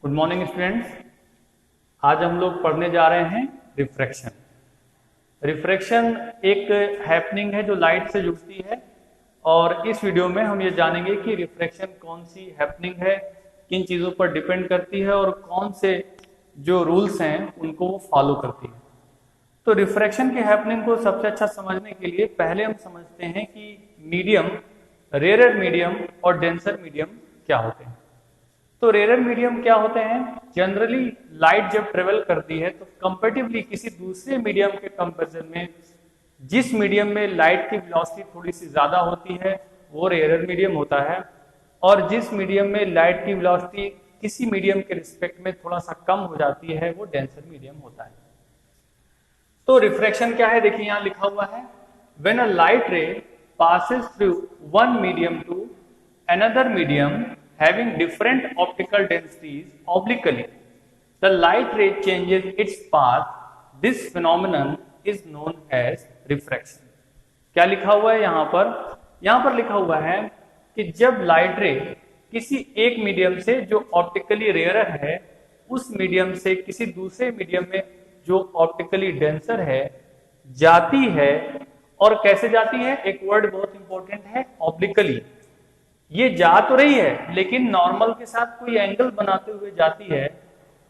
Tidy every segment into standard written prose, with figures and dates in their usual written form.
Good morning students. आज हम लोग पढ़ने जा रहे हैं रिफ्रैक्शन। रिफ्रैक्शन एक हैपनिंग है जो लाइट से जुड़ती है और इस वीडियो में हम ये जानेंगे कि रिफ्रैक्शन कौन सी हैपनिंग है, किन चीज़ों पर डिपेंड करती है और कौन से जो रूल्स हैं उनको वो फॉलो करती है। तो रिफ्रैक्शन की हैपनिंग को सबसे अच्छा समझने के लिए पहले हम समझते हैं कि मीडियम, रेयर मीडियम और डेंसर मीडियम क्या होते हैं। तो रेयर मीडियम क्या होते हैं? जनरली लाइट जब ट्रेवल करती है तो कंपैरेटिवली किसी दूसरे मीडियम के कंपैरिजन में जिस मीडियम में लाइट की वेलोसिटी थोड़ी सी ज्यादा होती है वो रेयर मीडियम होता है, और जिस मीडियम में लाइट की वेलोसिटी किसी मीडियम के रिस्पेक्ट में थोड़ा सा कम हो जाती है वो डेंसर मीडियम होता है। तो रिफ्रैक्शन क्या है? देखिए यहां लिखा हुआ है, व्हेन अ लाइट रे passes through one medium to another medium having different optical densities obliquely, the light ray changes its path. This phenomenon is known as refraction. क्या लिखा हुआ है यहाँ पर? यहाँ पर लिखा हुआ है कि जब लाइट रे किसी एक मीडियम से जो ऑप्टिकली रेयर है उस मीडियम से किसी दूसरे मीडियम में जो ऑप्टिकली डेंसर है जाती है, और कैसे जाती है? एक वर्ड बहुत इंपॉर्टेंट है, ऑब्लिकली। ये जा तो रही है लेकिन नॉर्मल के साथ कोई एंगल बनाते हुए जाती है,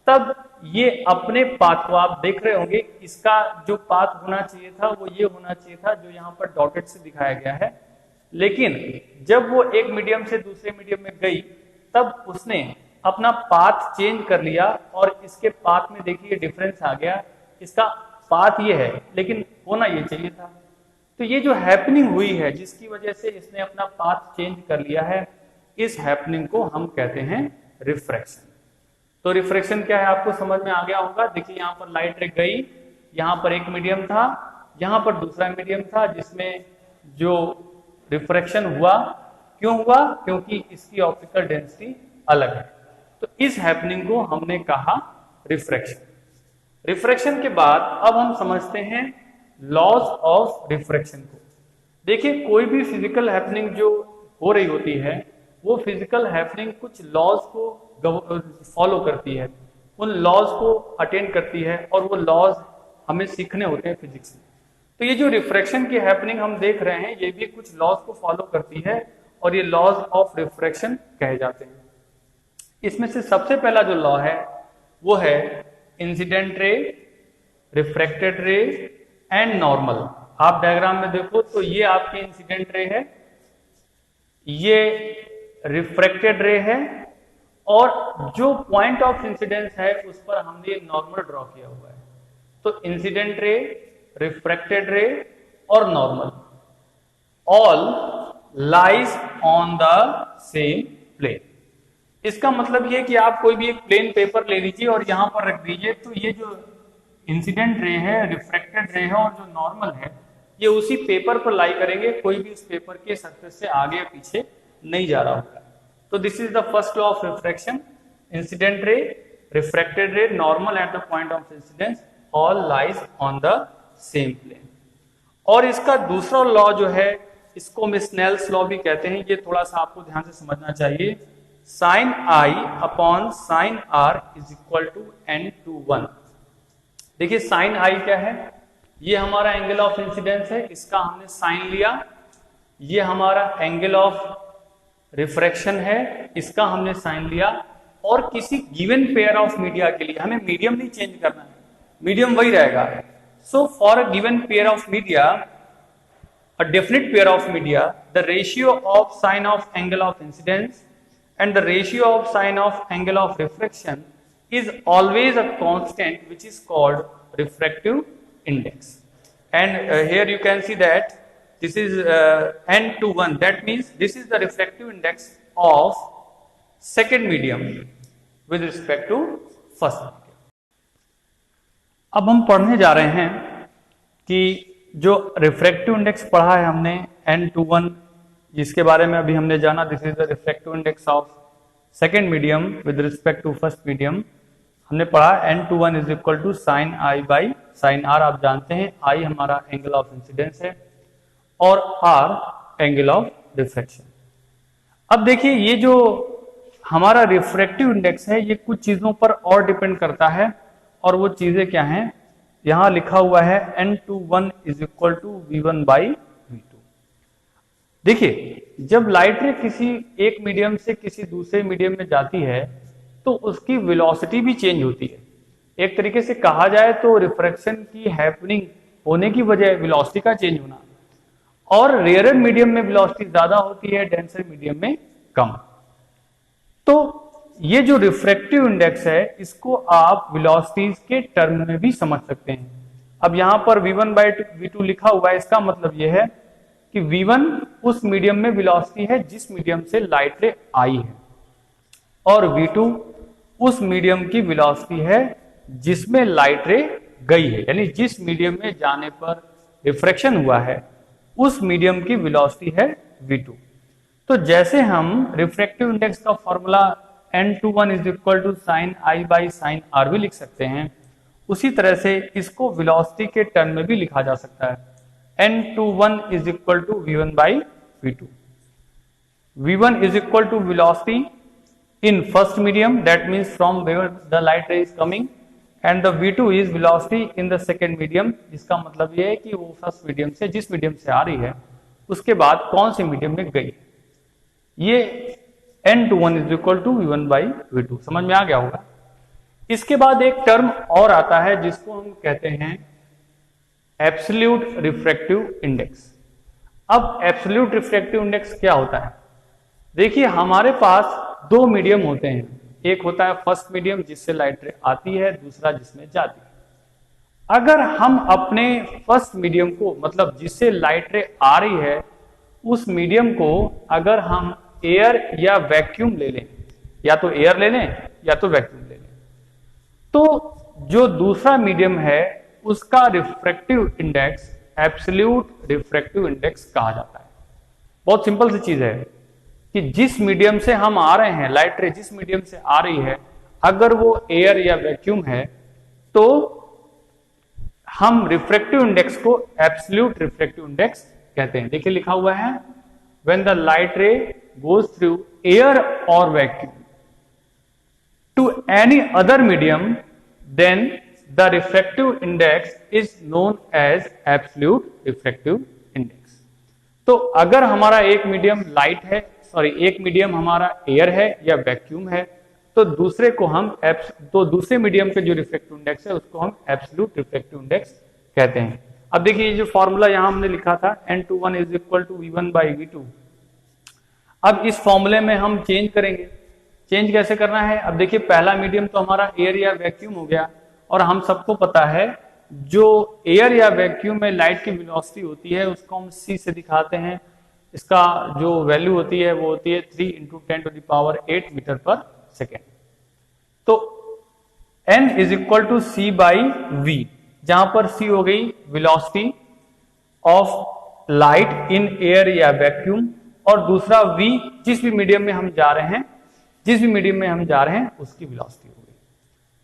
तब ये अपने पाथ को आप देख रहे होंगे, इसका जो पाथ होना चाहिए था वो ये होना चाहिए था जो यहाँ पर डॉटेड से दिखाया गया है। लेकिन जब वो एक मीडियम से दूसरे मीडियम में गई तब उसने अपना पाथ चेंज कर लिया और इसके पाथ में देखिए डिफरेंस आ गया। इसका पाथ ये है लेकिन होना ये चाहिए था। तो ये जो हैपनिंग हुई है जिसकी वजह से इसने अपना पाथ चेंज कर लिया है, इस हैपनिंग को हम कहते हैं रिफ्रैक्शन। तो रिफ्रैक्शन क्या है आपको समझ में आ गया होगा। देखिए यहाँ पर लाइट रे गई, यहाँ पर एक मीडियम था, यहाँ पर दूसरा मीडियम था, जिसमें जो रिफ्रैक्शन हुआ, क्यों हुआ? क्योंकि इसकी ऑप्टिकल डेंसिटी अलग है। तो इस हैपनिंग को हमने कहा रिफ्रैक्शन। रिफ्रैक्शन के बाद अब हम समझते हैं लॉज ऑफ रिफ्रैक्शन को। देखिए कोई भी फिजिकल हैपनिंग जो हो रही होती है वो फिजिकल हैपनिंग कुछ लॉज को फॉलो करती है, उन लॉज को अटेंड करती है, और वो लॉज हमें सीखने होते हैं फिजिक्स में। तो ये जो रिफ्रैक्शन की हैपनिंग हम देख रहे हैं ये भी कुछ लॉज को फॉलो करती है और ये लॉज ऑफ रिफ्रैक्शन कहे जाते हैं। इसमें से सबसे पहला जो लॉ है वो है इंसिडेंट रे, रिफ्रैक्टेड रे एंड नॉर्मल। आप डायग्राम में देखो तो ये आपकी इंसिडेंट रे है, ये रिफ्रैक्टेड रे है, और जो पॉइंट ऑफ इंसिडेंस है उस पर हमने नॉर्मल ड्रॉ किया हुआ है। तो इंसिडेंट रे, रिफ्रैक्टेड रे और normal all lies on the same plane. इसका मतलब ये कि आप कोई भी एक प्लेन पेपर ले लीजिए और यहां पर रख दीजिए, तो ये जो इंसिडेंट रे है, रिफ्रैक्टेड रे है और जो नॉर्मल है ये उसी पेपर पर लाई करेंगे, कोई भी उस पेपर के सरफेस से आगे या पीछे नहीं जा रहा होगा। तो this is the first law of refraction, incident ray, refracted ray, normal at the point of incidence, all lies on the same plane. और इसका दूसरा लॉ जो है इसको हम स्नेल्स लॉ भी कहते हैं। ये थोड़ा सा आपको ध्यान से समझना चाहिए। Sine i upon sine r is equal to n/1। देखिए साइन आई क्या है? ये हमारा एंगल ऑफ इंसिडेंस है, इसका हमने साइन लिया। ये हमारा एंगल ऑफ रिफ्रैक्शन है, इसका हमने साइन लिया। और किसी गिवन पेयर ऑफ मीडिया के लिए हमें मीडियम नहीं चेंज करना है, मीडियम वही रहेगा। So for a given pair of media, a definite pair of media, the ratio of sine of angle of incidence and the ratio of sine of angle of refraction is always a constant which is called refractive index. And here you can see that this is n/1. That means this is the refractive index of second medium with respect to first medium. अब हम पढ़ने जा रहे हैं कि जो refractive index पढ़ा है हमने n/1, जिसके बारे में अभी हमने जाना, this is the refractive index of second medium with respect to first medium. हमने पढ़ा n/1 is equal to sine I by sine R. आप जानते हैं आई हमारा एंगल ऑफ इंसिडेंस है और आर एंगल ऑफ रिफ्रैक्शन। अब देखिए ये जो हमारा रिफ्रैक्टिव इंडेक्स है ये कुछ चीजों पर और डिपेंड करता है, और वो चीजें क्या हैं, यहां लिखा हुआ है N21 is equal to V1 by V2। देखिए, जब लाइट रे किसी एक मीडियम से किसी दूसरे मीडियम में जाती है तो उसकी वेलोसिटी भी चेंज होती है। एक तरीके से कहा जाए तो रिफ्रैक्शन की हैपनिंग होने की वजह वेलोसिटी का चेंज होना, और रेयर मीडियम में वेलोसिटी ज्यादा होती है, डेंसर मीडियम में कम। तो ये जो रिफ्रैक्टिव इंडेक्स है इसको आप वेलोसिटीज के टर्म में भी समझ सकते हैं। अब यहां पर V1 बाई V2 लिखा हुआ है, इसका मतलब यह है कि V1 उस मीडियम में वेलोसिटी है जिस मीडियम से लाइट रे आई है, और V2 उस मीडियम की वेलोसिटी है जिसमें लाइट रे गई है, यानी जिस मीडियम में जाने पर रिफ्रैक्शन हुआ है उस मीडियम की वेलोसिटी है V2। तो जैसे हम रिफ्रैक्टिव इंडेक्स का formula N21 is equal to sine I by sine R भी लिख सकते हैं, उसी तरह से इसको वेलोसिटी के टर्म में भी लिखा जा सकता है। N21 is equal to V1 by V2। V1 is equal to velocity in first medium, that means from where the light ray is coming, and the V2 is velocity in the second medium, जिसका मतलब ये है कि वो first medium से जिस medium से आ रही है उसके बाद कौन से मीडियम में गई। ये N21 is equal to V1 by V2 समझ में आ गया होगा। इसके बाद एक टर्म और आता है जिसको हम कहते हैं एब्सोल्यूट रिफ्रैक्टिव इंडेक्स। अब एब्सोल्यूट रिफ्रैक्टिव इंडेक्स क्या होता है? देखिए, हमारे पास दो मीडियम होते हैं, एक होता है फर्स्ट मीडियम जिससे लाइट रे आती है, दूसरा जिसमें जाती है। अगर हम अपने फर्स्ट मीडियम को, मतलब जिससे लाइट रे आ रही है, उस मीडियम को अगर हम एयर या वैक्यूम ले लें, या तो एयर ले लें या तो वैक्यूम ले लें, तो जो दूसरा मीडियम है उसका refractive index absolute refractive index कहा जाता है। बहुत सिंपल सी चीज है कि जिस मीडियम से हम आ रहे हैं, लाइट रे जिस मीडियम से आ रही है, अगर वो एयर या वैक्यूम है तो हम रिफ्रैक्टिव इंडेक्स को एब्सोल्यूट रिफ्रैक्टिव इंडेक्स कहते हैं। देखिए लिखा हुआ है, when the light ray goes through air और vacuum to any other medium, then the refractive index is known as absolute refractive index. तो अगर हमारा एक मीडियम लाइट है, एक मीडियम हमारा एयर है या वैक्यूम है, तो दूसरे मीडियम के जो रिफ्रैक्टिव इंडेक्स है उसको हम एब्सोल्यूट रिफ्रैक्टिव इंडेक्स कहते हैं। अब देखिए, ये जो फॉर्मूला यहां हमने लिखा था N21 is equal to V1 by V2, अब इस फॉर्मूले में हम चेंज करेंगे। चेंज कैसे करना है? अब देखिए, पहला मीडियम तो हमारा एयर या वैक्यूम हो गया, और हम सबको पता है जो एयर या वैक्यूम में लाइट की वेलोसिटी होती है उसको हम C से दिखाते हैं। इसका जो वैल्यू होती है वो होती है 3 × 10⁸ मीटर पर सेकेंड। तो N is equal to C by V, जहां पर C हो गई velocity of light in air या वैक्यूम, और दूसरा V जिस भी मीडियम में हम जा रहे हैं उसकी वेलोसिटी हो गई।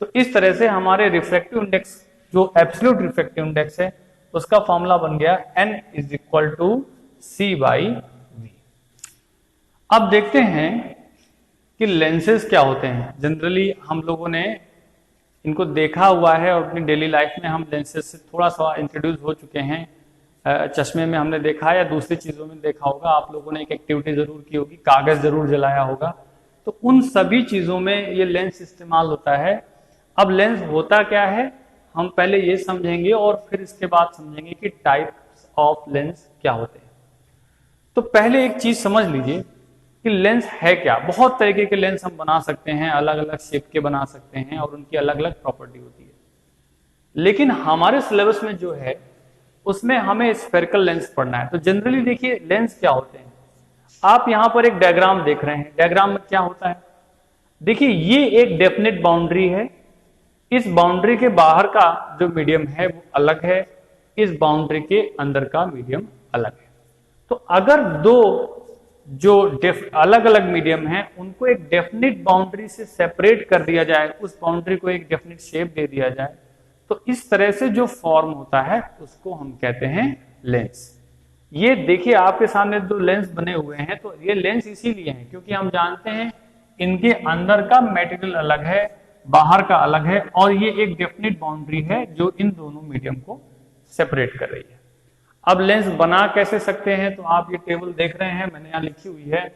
तो इस तरह से हमारे रिफ्रैक्टिव इंडेक्स जो एब्सोल्यूट रिफ्रैक्टिव इंडेक्स है उसका फॉर्मूला बन गया N is equal to C by V। अब देखते हैं कि लेंसेज क्या होते हैं। जनरली हम लोगों ने इनको देखा हुआ है और अपनी डेली लाइफ में हम लेंसेज से थोड़ा सा इंट्रोड्यूस हो चुके हैं। चश्मे में हमने देखा या दूसरी चीजों में देखा होगा, आप लोगों ने एक एक्टिविटी जरूर की होगी, कागज जरूर जलाया होगा, तो उन सभी चीजों में ये लेंस इस्तेमाल होता है। अब लेंस होता क्या है हम पहले ये समझेंगे और फिर इसके बाद समझेंगे कि टाइप्स ऑफ लेंस क्या होते हैं। तो पहले एक चीज समझ लीजिए कि लेंस है क्या। बहुत तरीके के लेंस हम बना सकते हैं, अलग अलग शेप के बना सकते हैं और उनकी अलग अलग प्रॉपर्टी होती है, लेकिन हमारे सिलेबस में जो है उसमें हमें स्फेरिकल लेंस पढ़ना है। तो जनरली देखिए लेंस क्या होते हैं। आप यहां पर एक डायग्राम देख रहे हैं, डायग्राम में क्या होता है, देखिए ये एक डेफिनेट बाउंड्री है, इस बाउंड्री के बाहर का जो मीडियम है वो अलग है, इस बाउंड्री के अंदर का मीडियम अलग है। तो अगर दो जो अलग अलग मीडियम हैं उनको एक डेफिनेट बाउंड्री से सेपरेट कर दिया जाए, उस बाउंड्री को एक डेफिनेट शेप दे दिया जाए, तो इस तरह से जो फॉर्म होता है उसको हम कहते हैं लेंस। ये देखिए आपके सामने दो लेंस बने हुए हैं, तो ये लेंस इसीलिए हैं क्योंकि हम जानते हैं इनके अंदर का मटेरियल अलग है, बाहर का अलग है, और ये एक डेफिनेट बाउंड्री है जो इन दोनों मीडियम को सेपरेट कर रही है। अब लेंस बना कैसे सकते हैं, तो आप ये टेबल देख रहे हैं, मैंने यहाँ लिखी हुई है।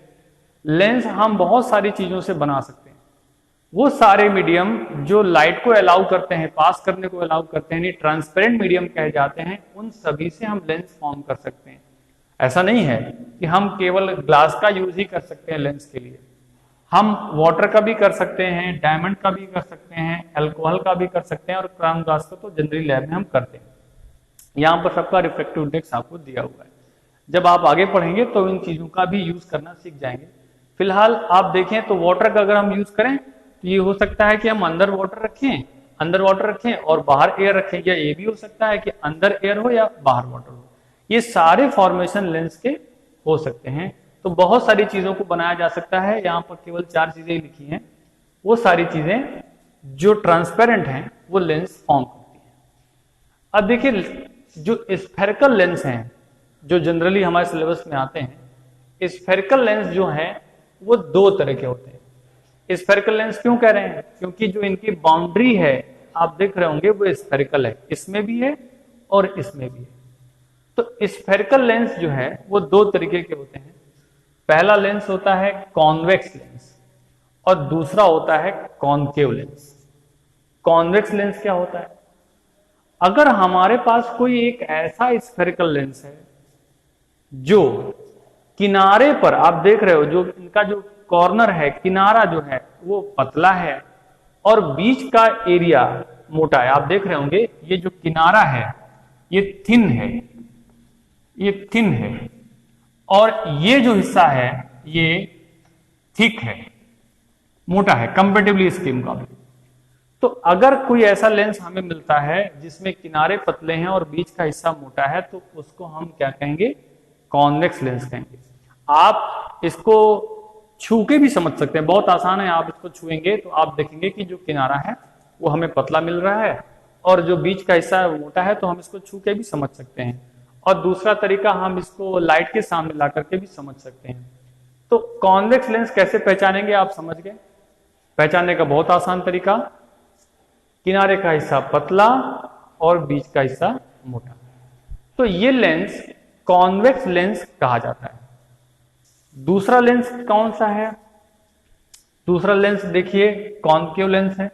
लेंस हम बहुत सारी चीजों से बना सकते हैं। वो सारे मीडियम जो लाइट को अलाउ करते हैं, पास करने को अलाउ करते हैं, ट्रांसपेरेंट मीडियम कहे जाते हैं, उन सभी से हम लेंस फॉर्म कर सकते हैं। ऐसा नहीं है कि हम केवल ग्लास का यूज ही कर सकते हैं लेंस के लिए। हम वाटर का भी कर सकते हैं, डायमंड का भी कर सकते हैं, अल्कोहल का भी कर सकते हैं, और क्राउन ग्लास का तो जनरली लैब में हम करते हैं। यहाँ पर सबका रिफ्रैक्टिव इंडेक्स आपको दिया हुआ है। जब आप आगे पढ़ेंगे तो इन चीजों का भी यूज करना सीख जाएंगे। फिलहाल आप देखें तो वाटर का अगर हम यूज करें तो ये हो सकता है कि हम अंदर वाटर रखें और बाहर एयर रखें, या ये भी हो सकता है कि अंदर एयर हो या बाहर वाटर हो। ये सारे फॉर्मेशन लेंस के हो सकते हैं। तो बहुत सारी चीजों को बनाया जा सकता है। यहाँ पर केवल 4 चीजें लिखी हैं, वो सारी चीजें जो ट्रांसपेरेंट हैं वो लेंस फॉर्म करती हैं। अब देखिए, जो स्फेरिकल लेंस हैं जो जनरली हमारे सिलेबस में आते हैं, स्फेरिकल लेंस जो है वो 2 तरह के होते हैं। स्फेरिकल लेंस क्यों कह रहे हैं? क्योंकि जो इनकी बाउंड्री है आप देख रहे होंगे वो स्फेरिकल है, इसमें भी है और इसमें भी है। तो स्फेरिकल लेंस जो है वो 2 तरीके के होते हैं। पहला लेंस होता है कॉन्वेक्स लेंस और दूसरा होता है कॉनकेव लेंस। कॉन्वेक्स लेंस क्या होता है? अगर हमारे पास कोई एक ऐसा स्फेरिकल लेंस है जो किनारे पर, आप देख रहे हो जो इनका जो कॉर्नर है, किनारा जो है वो पतला है और बीच का एरिया मोटा है। आप देख रहे होंगे ये जो किनारा है ये थिन है, और ये जो हिस्सा है ये थिक है, मोटा है कंपेरेटिवली इसके मुकाबले। तो अगर कोई ऐसा लेंस हमें मिलता है जिसमें किनारे पतले हैं और बीच का हिस्सा मोटा है, तो उसको हम क्या कहेंगे? कॉन्वेक्स लेंस कहेंगे। आप इसको छू के भी समझ सकते हैं, बहुत आसान है। आप इसको छुएंगे तो आप देखेंगे कि जो किनारा है वो हमें पतला मिल रहा है और जो बीच का हिस्सा है वो मोटा है, तो हम इसको छू के भी समझ सकते हैं। और दूसरा तरीका, हम इसको लाइट के सामने ला करके भी समझ सकते हैं। तो कॉन्वेक्स लेंस कैसे पहचानेंगे, आप समझ गए। पहचानने का बहुत आसान तरीका, किनारे का हिस्सा पतला और बीच का हिस्सा मोटा, तो ये लेंस कॉन्वेक्स लेंस कहा जाता है। दूसरा लेंस कौन सा है? दूसरा लेंस देखिए कॉनकेव लेंस है।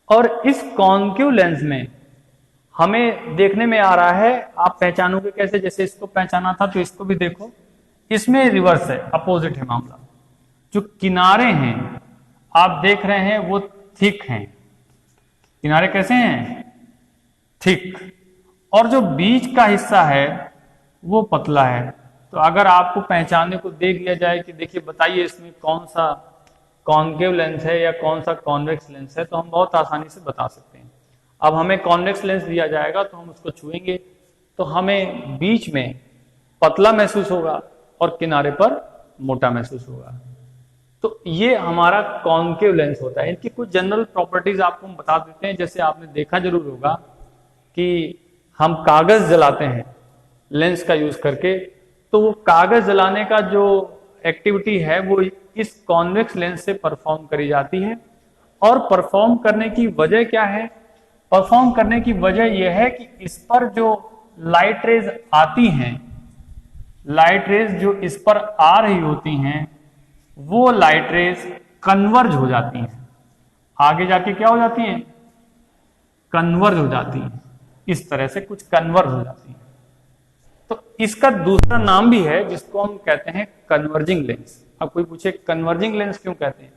और इस कॉनकेव लेंस में हमें देखने में आ रहा है, आप पहचानोगे कैसे? जैसे इसको पहचाना था तो इसको भी देखो, इसमें रिवर्स है, अपोजिट है मामला। जो किनारे हैं आप देख रहे हैं वो थिक हैं, किनारे कैसे हैं? थिक। और जो बीच का हिस्सा है वो पतला है। तो अगर आपको पहचानने को दे दिया जाए कि देखिए बताइए इसमें कौन सा कॉनकेव लेंस है या कौन सा कॉन्वेक्स लेंस है, तो हम बहुत आसानी से बता सकते हैं। अब हमें कॉन्वेक्स लेंस दिया जाएगा तो हम उसको छुएंगे तो हमें बीच में पतला महसूस होगा और किनारे पर मोटा महसूस होगा। तो ये हमारा कॉनकेव लेंस होता है। इनकी कुछ जनरल प्रॉपर्टीज आपको हम बता देते हैं। जैसे आपने देखा जरूर होगा कि हम कागज जलाते हैं लेंस का यूज करके, तो वो कागज जलाने का जो एक्टिविटी है वो इस कॉन्वेक्स लेंस से परफॉर्म करी जाती है। और परफॉर्म करने की वजह क्या है? परफॉर्म करने की वजह यह है कि इस पर जो लाइट रेज आती हैं, लाइट रेज जो इस पर आ रही होती हैं, वो लाइट रेज कन्वर्ज हो जाती हैं। आगे जाके क्या हो जाती हैं? कन्वर्ज हो जाती हैं। इस तरह से कुछ कन्वर्ज हो जाती हैं। तो इसका दूसरा नाम भी है जिसको हम कहते हैं कन्वर्जिंग लेंस। अब कोई पूछे कन्वर्जिंग लेंस क्यों कहते हैं,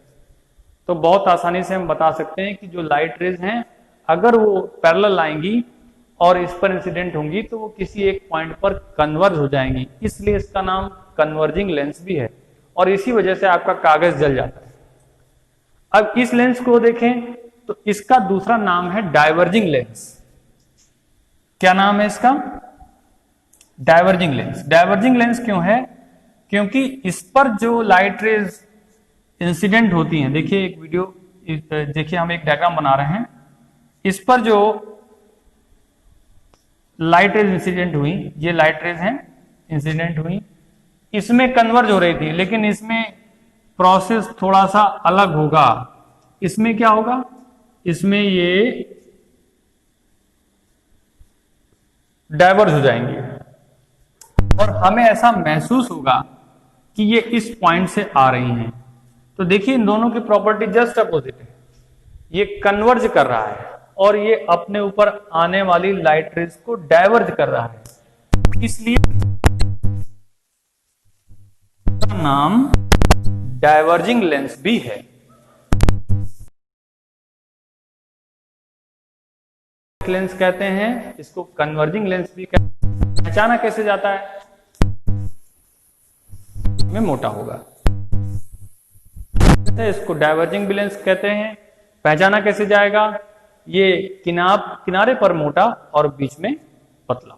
तो बहुत आसानी से हम बता सकते हैं कि जो लाइट रेज हैं अगर वो पैरेलल आएंगी और इस पर इंसिडेंट होंगी तो वो किसी एक पॉइंट पर कन्वर्ज हो जाएंगी, इसलिए इसका नाम कन्वर्जिंग लेंस भी है। और इसी वजह से आपका कागज जल जाता है। अब इस लेंस को देखें तो इसका दूसरा नाम है डाइवर्जिंग लेंस। क्या नाम है इसका? Diverging lens. डाइवर्जिंग लेंस क्यों है? क्योंकि इस पर जो लाइट रेज इंसिडेंट होती हैं, देखिए एक वीडियो, देखिए हम एक डायग्राम बना रहे हैं, इस पर जो लाइट रेज इंसिडेंट हुई, ये लाइट रेज हैं इंसिडेंट हुई, इसमें कन्वर्ज हो रही थी, लेकिन इसमें प्रोसेस थोड़ा सा अलग होगा। इसमें क्या होगा, इसमें ये डाइवर्ज हो जाएंगे और हमें ऐसा महसूस होगा कि ये इस पॉइंट से आ रही हैं। तो देखिए इन दोनों की प्रॉपर्टी जस्ट अपोजिट है। ये कन्वर्ज कर रहा है और ये अपने ऊपर आने वाली लाइट रेज को डाइवर्ज कर रहा है, इसलिए इसका नाम डाइवर्जिंग लेंस भी है। लेंस कहते हैं, इसको कन्वर्जिंग लेंस भी कहते हैं। पहचाना कैसे जाता है, में मोटा होगा, इसको डाइवर्जिंग भी लेंस कहते हैं। पहचाना कैसे जाएगा, ये किनारे पर मोटा और बीच में पतला।